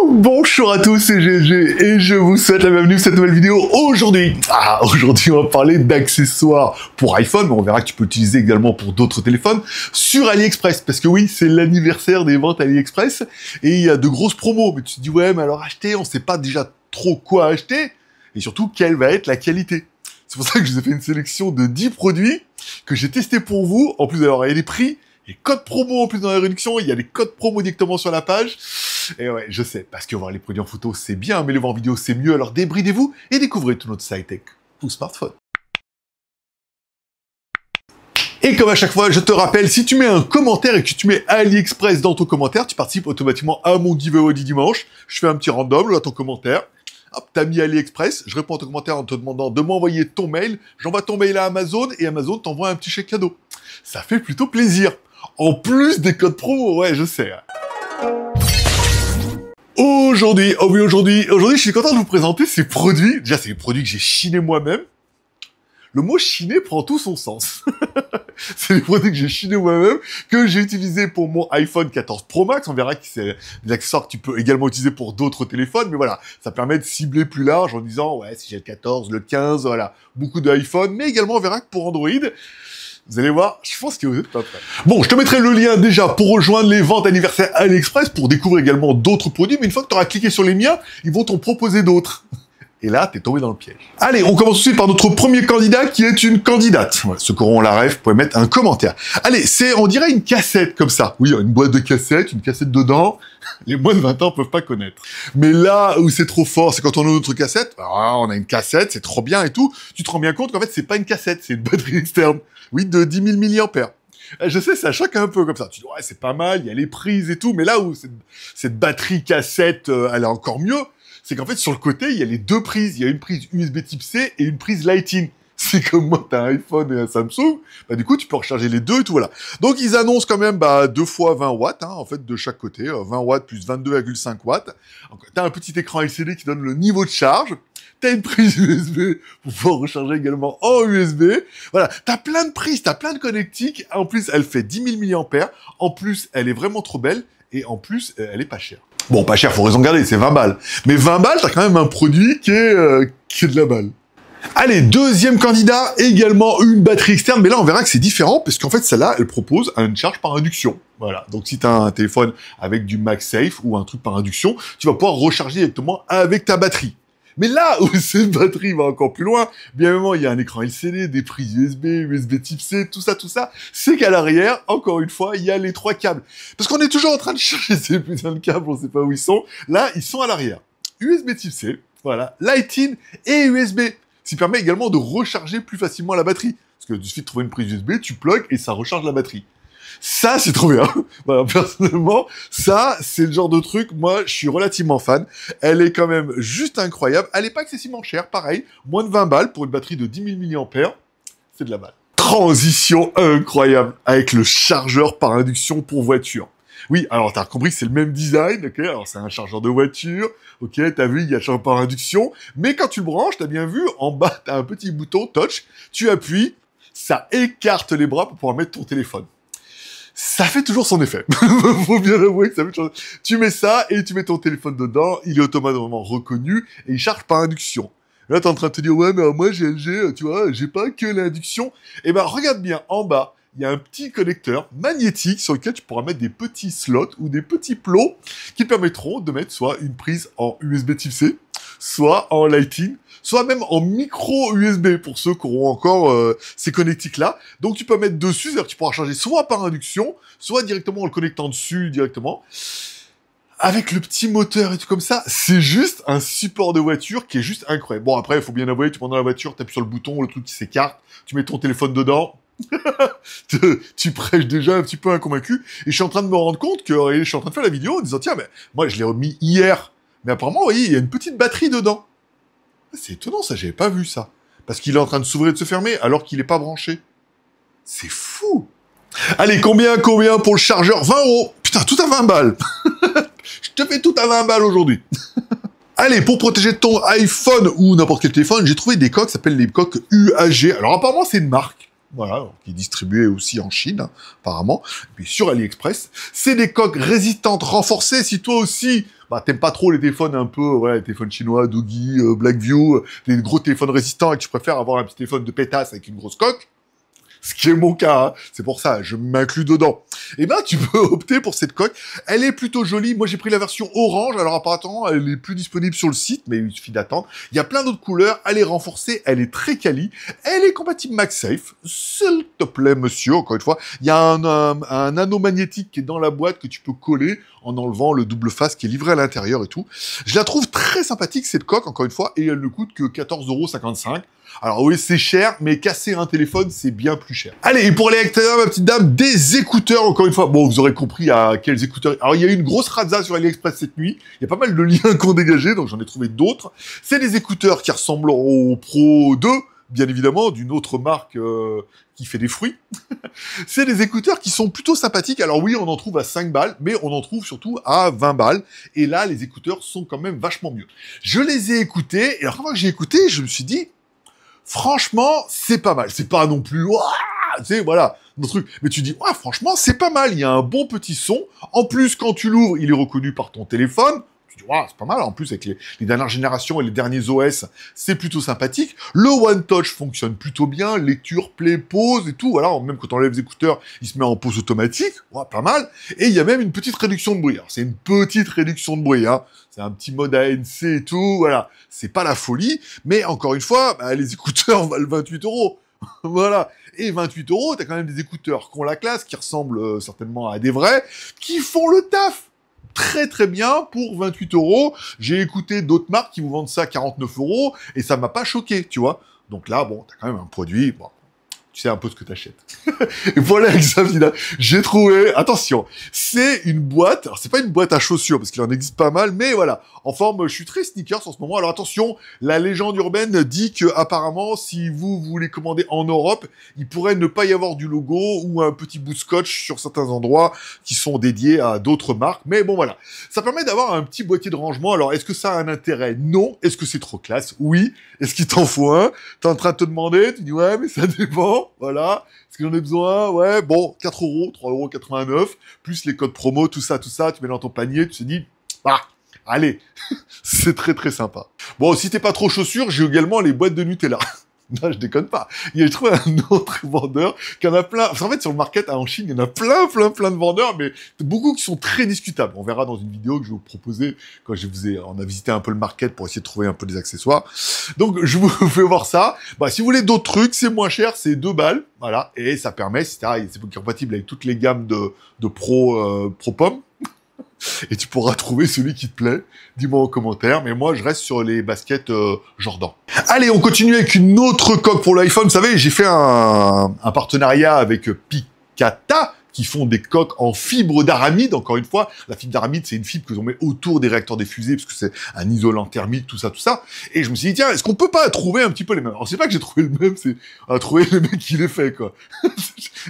Bonjour à tous, c'est GG et je vous souhaite la bienvenue sur cette nouvelle vidéo. Aujourd'hui, on va parler d'accessoires pour iPhone, mais on verra que tu peux l'utiliser également pour d'autres téléphones sur AliExpress, parce que oui, c'est l'anniversaire des ventes AliExpress et il y a de grosses promos. Mais tu te dis ouais, mais alors acheter, on sait pas déjà trop quoi acheter et surtout quelle va être la qualité. C'est pour ça que je vous ai fait une sélection de 10 produits que j'ai testés pour vous. En plus, alors il y a les prix. Les codes promo en plus dans la réduction, il y a les codes promo directement sur la page. Et ouais, je sais, parce que voir les produits en photo c'est bien, mais les voir en vidéo c'est mieux, alors débridez-vous et découvrez tout notre sci-tech ou smartphone. Et comme à chaque fois, je te rappelle, si tu mets un commentaire et que tu mets AliExpress dans ton commentaire, tu participes automatiquement à mon giveaway du dimanche. Je fais un petit random, là ton commentaire. Hop, t'as mis AliExpress, je réponds à ton commentaire en te demandant de m'envoyer ton mail. J'envoie ton mail à Amazon et Amazon t'envoie un petit chèque cadeau. Ça fait plutôt plaisir. En plus des codes promo, ouais, je sais. Aujourd'hui, je suis content de vous présenter ces produits. Déjà, c'est des produits que j'ai chinés moi-même. Le mot chiner prend tout son sens. C'est des produits que j'ai chinés moi-même, que j'ai utilisés pour mon iPhone 14 Pro Max. On verra que c'est des accessoires que tu peux également utiliser pour d'autres téléphones. Mais voilà, ça permet de cibler plus large en disant, ouais, si j'ai le 14, le 15, voilà, beaucoup d'iPhone. Mais également, on verra que pour Android, vous allez voir, je pense que vous êtes pas prêts. Bon, je te mettrai le lien déjà pour rejoindre les ventes anniversaires AliExpress pour découvrir également d'autres produits. Mais une fois que tu auras cliqué sur les miens, ils vont t'en proposer d'autres. Et là, t'es tombé dans le piège. Allez, on commence tout de suite par notre premier candidat qui est une candidate. Voilà, ceux qui auront la ref, vous pouvez mettre un commentaire. Allez, c'est, on dirait une cassette comme ça. Oui, une boîte de cassette, une cassette dedans. Les moins de 20 ans peuvent pas connaître. Mais là où c'est trop fort, c'est quand on a notre cassette. Ah, on a une cassette, c'est trop bien et tout. Tu te rends bien compte qu'en fait, c'est pas une cassette, c'est une batterie externe. Oui, de 10 000 mAh. Je sais, ça choque un peu comme ça. Tu dis, ouais, c'est pas mal, il y a les prises et tout. Mais là où cette batterie cassette, elle est encore mieux, c'est qu'en fait, sur le côté, il y a les deux prises. Il y a une prise USB type C et une prise Lightning. C'est comme moi, t'as un iPhone et un Samsung. Bah, du coup, tu peux recharger les deux et tout, voilà. Donc, ils annoncent quand même, 2 fois 20 watts, hein, en fait, de chaque côté. 20 watts plus 22,5 watts. Donc, t'as un petit écran LCD qui donne le niveau de charge. T'as une prise USB pour pouvoir recharger également en USB. Voilà. T'as plein de prises, t'as plein de connectiques. En plus, elle fait 10 000 mAh. En plus, elle est vraiment trop belle. Et en plus, elle est pas chère. Bon, pas cher, faut raison garder, c'est 20 balles. Mais 20 balles, t'as quand même un produit qui est de la balle. Allez, deuxième candidat, également une batterie externe, mais là on verra que c'est différent, parce qu'en fait celle-là, elle propose une charge par induction. Voilà, donc si t'as un téléphone avec du MagSafe ou un truc par induction, tu vas pouvoir recharger directement avec ta batterie. Mais là où cette batterie va encore plus loin, bien évidemment, il y a un écran LCD, des prises USB, USB type C, tout ça, c'est qu'à l'arrière, encore une fois, il y a les 3 câbles. Parce qu'on est toujours en train de chercher ces putains de câbles, on sait pas où ils sont. Là, ils sont à l'arrière. USB type C, voilà, Lightning et USB. Ce qui permet également de recharger plus facilement la batterie. Parce que il suffit de trouver une prise USB, tu plugues et ça recharge la batterie. Ça, c'est trop bien. Voilà, personnellement, ça, c'est le genre de truc, moi, je suis relativement fan. Elle est quand même juste incroyable. Elle est pas excessivement chère, pareil. Moins de 20 balles pour une batterie de 10 000 mAh. C'est de la balle. Transition incroyable avec le chargeur par induction pour voiture. Oui, alors t'as compris que c'est le même design, ok? Alors c'est un chargeur de voiture, ok? T'as vu, il y a le chargeur par induction. Mais quand tu le branches, t'as bien vu, en bas, t'as un petit bouton touch. Tu appuies, ça écarte les bras pour pouvoir mettre ton téléphone. Ça fait toujours son effet. Faut bien avouer que ça fait toujours... Tu mets ça et tu mets ton téléphone dedans, il est automatiquement reconnu et il charge par induction. Là, t'es en train de te dire, ouais, mais moi, j'ai LG, tu vois, j'ai pas que l'induction. Eh ben, regarde bien, en bas, il y a un petit connecteur magnétique sur lequel tu pourras mettre des petits slots ou des petits plots qui permettront de mettre soit une prise en USB type C, soit en Lightning, soit même en micro USB pour ceux qui auront encore ces connectiques-là. Donc tu peux mettre dessus, c'est-à-dire que tu pourras charger soit par induction, soit directement en le connectant dessus directement. Avec le petit moteur et tout comme ça, c'est juste un support de voiture qui est juste incroyable. Bon, après, il faut bien avouer, tu prends dans la voiture, t'appuies sur le bouton, le truc qui s'écarte, tu mets ton téléphone dedans, tu prêches déjà un petit peu inconvaincu, et je suis en train de me rendre compte que je suis en train de faire la vidéo en disant, tiens, mais moi, je l'ai remis hier, mais apparemment, vous voyez, il y a une petite batterie dedans. C'est étonnant, ça, j'avais pas vu ça. Parce qu'il est en train de s'ouvrir et de se fermer, alors qu'il est pas branché. C'est fou. Allez, combien pour le chargeur? 20 €. Putain, tout à 20 balles. Je te fais tout à 20 balles aujourd'hui. Allez, pour protéger ton iPhone ou n'importe quel téléphone, j'ai trouvé des coques qui s'appellent les coques UAG. Alors apparemment, c'est une marque. voilà, qui est distribué aussi en Chine, hein, apparemment, et puis sur AliExpress. C'est des coques résistantes renforcées. Si toi aussi, bah, t'aimes pas trop les téléphones un peu, voilà, les téléphones chinois, Doogee, Blackview, les gros téléphones résistants, et que tu préfères avoir un petit téléphone de pétasse avec une grosse coque, ce qui est mon cas, hein. C'est pour ça, je m'inclus dedans. Eh ben, tu peux opter pour cette coque. Elle est plutôt jolie. Moi, j'ai pris la version orange. Alors, apparemment, elle est plus disponible sur le site, mais il suffit d'attendre. Il y a plein d'autres couleurs. Elle est renforcée. Elle est très quali. Elle est compatible MagSafe. S'il te plaît, monsieur, encore une fois. Il y a un anneau magnétique qui est dans la boîte que tu peux coller en enlevant le double face qui est livré à l'intérieur et tout. Je la trouve très sympathique, cette coque, encore une fois, et elle ne coûte que 14,55 €. Alors oui, c'est cher, mais casser un téléphone, c'est bien plus cher. Allez, et pour aller à l'extérieur, ma petite dame, des écouteurs, encore une fois. Bon, vous aurez compris à quels écouteurs... Alors, il y a eu une grosse razza sur AliExpress cette nuit. Il y a pas mal de liens qu'on dégagé, donc j'en ai trouvé d'autres. C'est des écouteurs qui ressemblent au Pro 2, bien évidemment, d'une autre marque qui fait des fruits. C'est des écouteurs qui sont plutôt sympathiques. Alors oui, on en trouve à 5 balles, mais on en trouve surtout à 20 balles. Et là, les écouteurs sont quand même vachement mieux. Je les ai écoutés, et alors quand j'ai écouté, je me suis dit... Franchement, c'est pas mal. C'est pas non plus, tu sais, voilà, nos trucs. Mais tu dis, ouais, franchement, c'est pas mal. Il y a un bon petit son. En plus, quand tu l'ouvres, il est reconnu par ton téléphone. Tu dis, ouais, c'est pas mal. En plus, avec les dernières générations et les derniers OS, c'est plutôt sympathique. Le One Touch fonctionne plutôt bien. Lecture, play, pause et tout. Voilà, même quand on enlève les écouteurs, il se met en pause automatique. Ouais, pas mal. Et il y a même une petite réduction de bruit. Alors, c'est une petite réduction de bruit, hein. C'est un petit mode ANC et tout, voilà. C'est pas la folie, mais encore une fois, bah, les écouteurs valent 28 €. Voilà. Et 28 €, t'as quand même des écouteurs qui ont la classe, qui ressemblent certainement à des vrais, qui font le taf très très bien pour 28 €. J'ai écouté d'autres marques qui vous vendent ça à 49 € et ça m'a pas choqué, tu vois. Donc là, bon, t'as quand même un produit, bon, tu sais un peu ce que t'achètes. Et voilà, Xavier, j'ai trouvé, attention, c'est une boîte, alors c'est pas une boîte à chaussures, parce qu'il en existe pas mal, mais voilà, en forme, je suis très sneakers en ce moment, alors attention, la légende urbaine dit que, apparemment, si vous voulez commander en Europe, il pourrait ne pas y avoir du logo ou un petit bout de scotch sur certains endroits qui sont dédiés à d'autres marques, mais bon voilà. Ça permet d'avoir un petit boîtier de rangement, alors est-ce que ça a un intérêt? Non. Est-ce que c'est trop classe? Oui. Est-ce qu'il t'en faut un? T'es en train de te demander, tu dis ouais, mais ça dépend, voilà. Est-ce que j'en ai besoin? Ouais, bon, 4 €, 3,89 €, plus les codes promo, tout ça, tu mets dans ton panier, tu te dis, ah, allez, c'est très très sympa. Bon, si t'es pas trop chaussure, j'ai également les boîtes de Nutella. Non, je déconne pas. J'ai trouvé un autre vendeur qui en a plein. En fait, sur le market en Chine, il y en a plein de vendeurs, mais beaucoup qui sont très discutables. On verra dans une vidéo que je vais vous proposer quand on a visité un peu le market pour essayer de trouver un peu des accessoires. Donc, je vous fais voir ça. Bah, si vous voulez d'autres trucs, c'est moins cher, c'est 2 balles. Voilà. Et ça permet, c'est compatible avec toutes les gammes de Pro Pomme. Et tu pourras trouver celui qui te plaît. Dis-moi en commentaire. Mais moi, je reste sur les baskets Jordan. Allez, on continue avec une autre coque pour l'iPhone. Vous savez, j'ai fait un partenariat avec Picatta, qui font des coques en fibre d'aramide. Encore une fois, la fibre d'aramide, c'est une fibre que l'on met autour des réacteurs des fusées, parce que c'est un isolant thermique, tout ça. Et je me suis dit, tiens, est-ce qu'on peut pas trouver un petit peu les mêmes? Alors, c'est pas que j'ai trouvé le même, c'est à trouver le mec qui les fait, quoi.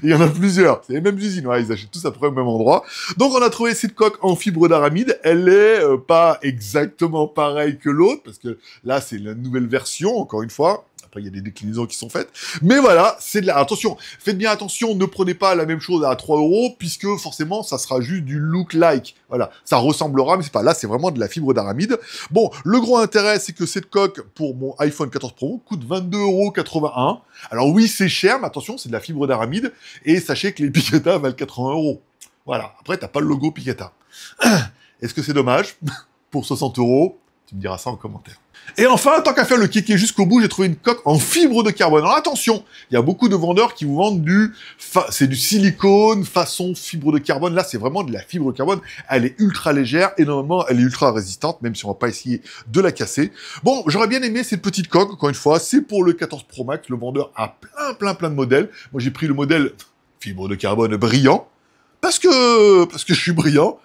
Il y en a plusieurs. C'est les mêmes usines. Ouais, ils achètent tous à peu près au même endroit. Donc, on a trouvé cette coque en fibre d'aramide. Elle est pas exactement pareille que l'autre, parce que là, c'est la nouvelle version, encore une fois. Après, il y a des déclinaisons qui sont faites. Mais voilà, c'est de la... Attention, faites bien attention, ne prenez pas la même chose à 3 €, puisque forcément, ça sera juste du look-like. Voilà, ça ressemblera, mais c'est pas là, c'est vraiment de la fibre d'aramide. Bon, le gros intérêt, c'est que cette coque, pour mon iPhone 14 Pro, coûte 22,81 €. Alors oui, c'est cher, mais attention, c'est de la fibre d'aramide, et sachez que les Picatta valent 80 €. Voilà, après, t'as pas le logo Picatta. Est-ce que c'est dommage? Pour 60 €, tu me diras ça en commentaire. Et enfin, tant qu'à faire le kéké jusqu'au bout, j'ai trouvé une coque en fibre de carbone. Alors attention, il y a beaucoup de vendeurs qui vous vendent c'est du silicone façon fibre de carbone. Là, c'est vraiment de la fibre de carbone. Elle est ultra légère et normalement, elle est ultra résistante, même si on va pas essayer de la casser. Bon, j'aurais bien aimé cette petite coque, encore une fois. C'est pour le 14 Pro Max. Le vendeur a plein de modèles. Moi, j'ai pris le modèle fibre de carbone brillant. Parce que je suis brillant.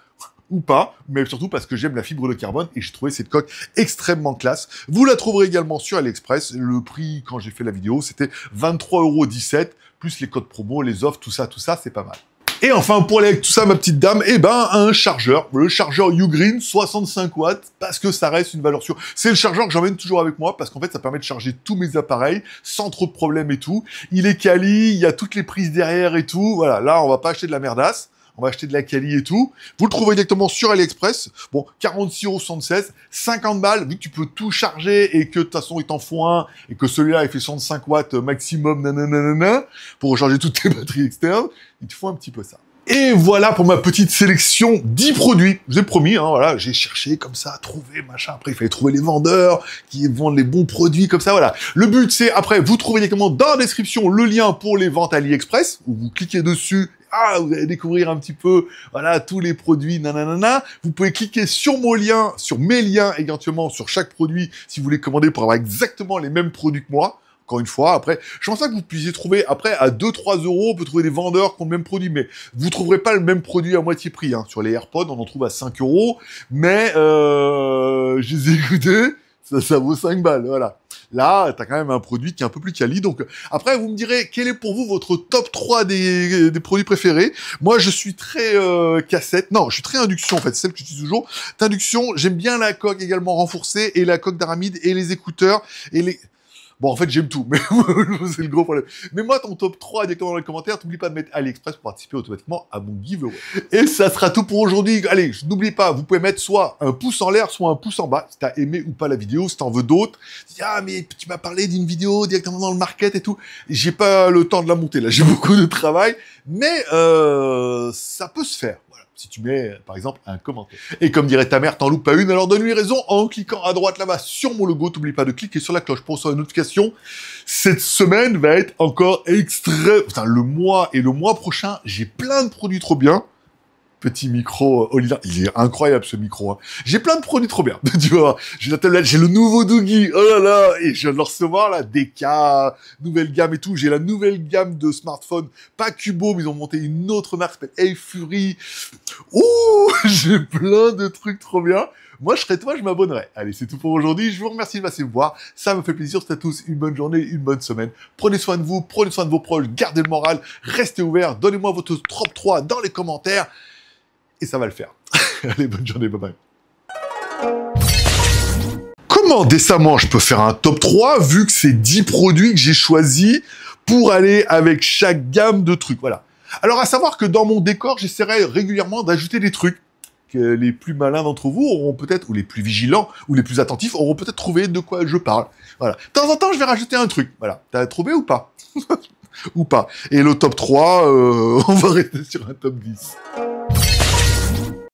Ou pas, mais surtout parce que j'aime la fibre de carbone et j'ai trouvé cette coque extrêmement classe. Vous la trouverez également sur AliExpress. Le prix, quand j'ai fait la vidéo, c'était 23,17 €, plus les codes promo, les offres, tout ça, c'est pas mal. Et enfin, pour aller avec tout ça, ma petite dame, eh ben, un chargeur. Le chargeur Ugreen, 65 watts, parce que ça reste une valeur sûre. C'est le chargeur que j'emmène toujours avec moi, parce qu'en fait, ça permet de charger tous mes appareils, sans trop de problèmes et tout. Il est quali, il y a toutes les prises derrière et tout. Voilà, là, on va pas acheter de la merdasse. On va acheter de la quali et tout. Vous le trouvez directement sur AliExpress. Bon, 46,76 €, 50 balles, vu que tu peux tout charger et que de toute façon, il t'en faut un, et que celui-là, il fait 65 watts maximum, nanana, pour recharger toutes tes batteries externes. Il te faut un petit peu ça. Et voilà pour ma petite sélection 10 produits. Je vous ai promis, hein, voilà, j'ai cherché comme ça, trouvé, machin. Après, il fallait trouver les vendeurs qui vendent les bons produits, comme ça, voilà. Le but, c'est, après, vous trouvez directement dans la description le lien pour les ventes AliExpress, où vous cliquez dessus. Ah, vous allez découvrir un petit peu, voilà, tous les produits, nanana. Vous pouvez cliquer sur mon lien, sur mes liens, éventuellement, sur chaque produit, si vous voulez commander pour avoir exactement les mêmes produits que moi. Encore une fois, après, je pense pas que vous puissiez trouver, après, à 2-3 €, on peut trouver des vendeurs qui ont le même produit, mais vous trouverez pas le même produit à moitié prix, hein. Sur les AirPods, on en trouve à 5 €, mais, je les ai écoutés, ça vaut 5 balles, voilà. Là, t'as quand même un produit qui est un peu plus quali. Donc, après, vous me direz, quel est pour vous votre top 3 des produits préférés? Moi, je suis très cassette. Non, je suis très induction, en fait. C'est celle que j'utilise toujours. Induction, j'aime bien la coque également renforcée et la coque d'aramide et les écouteurs et les... Bon, en fait, j'aime tout, mais c'est le gros problème. Mais moi, ton top 3 directement dans les commentaires, t'oublies pas de mettre AliExpress pour participer automatiquement à mon giveaway. Et ça sera tout pour aujourd'hui. Allez, n'oubliez pas, vous pouvez mettre soit un pouce en l'air, soit un pouce en bas, si t'as aimé ou pas la vidéo, si t'en veux d'autres. Ah, mais tu m'as parlé d'une vidéo directement dans le market et tout. J'ai pas le temps de la monter, là, j'ai beaucoup de travail, mais ça peut se faire. Voilà. Si tu mets, par exemple, un commentaire. Et comme dirait ta mère, t'en loupes pas une, alors donne-lui raison en cliquant à droite là-bas sur mon logo. T'oublies pas de cliquer sur la cloche pour recevoir une notification. Cette semaine va être encore Enfin, le mois et le mois prochain, j'ai plein de produits trop bien. Petit micro Oliver, il est incroyable ce micro. Hein. J'ai plein de produits trop bien. Tu vois, j'ai la tablette, j'ai le nouveau Doogie. Oh là là, et je viens de le recevoir là, DK, nouvelle gamme et tout. J'ai la nouvelle gamme de smartphones, pas Cubo, mais ils ont monté une autre marque qui s'appelle Fury. Ouh, j'ai plein de trucs trop bien. Moi, je serais toi, je m'abonnerais. Allez, c'est tout pour aujourd'hui. Je vous remercie de passer me voir. Ça me fait plaisir. C'est à tous une bonne journée, une bonne semaine. Prenez soin de vous, prenez soin de vos proches, gardez le moral, restez ouverts. Donnez-moi votre top 3 dans les commentaires. Et ça va le faire. Allez, bonne journée, bye bye. Comment décemment je peux faire un top 3 vu que c'est 10 produits que j'ai choisis pour aller avec chaque gamme de trucs, voilà. Alors à savoir que dans mon décor, j'essaierai régulièrement d'ajouter des trucs que les plus malins d'entre vous auront peut-être, ou les plus vigilants, ou les plus attentifs, auront peut-être trouvé de quoi je parle. Voilà. De temps en temps, je vais rajouter un truc. Voilà. T'as trouvé ou pas? Ou pas. Et le top 3, on va rester sur un top 10.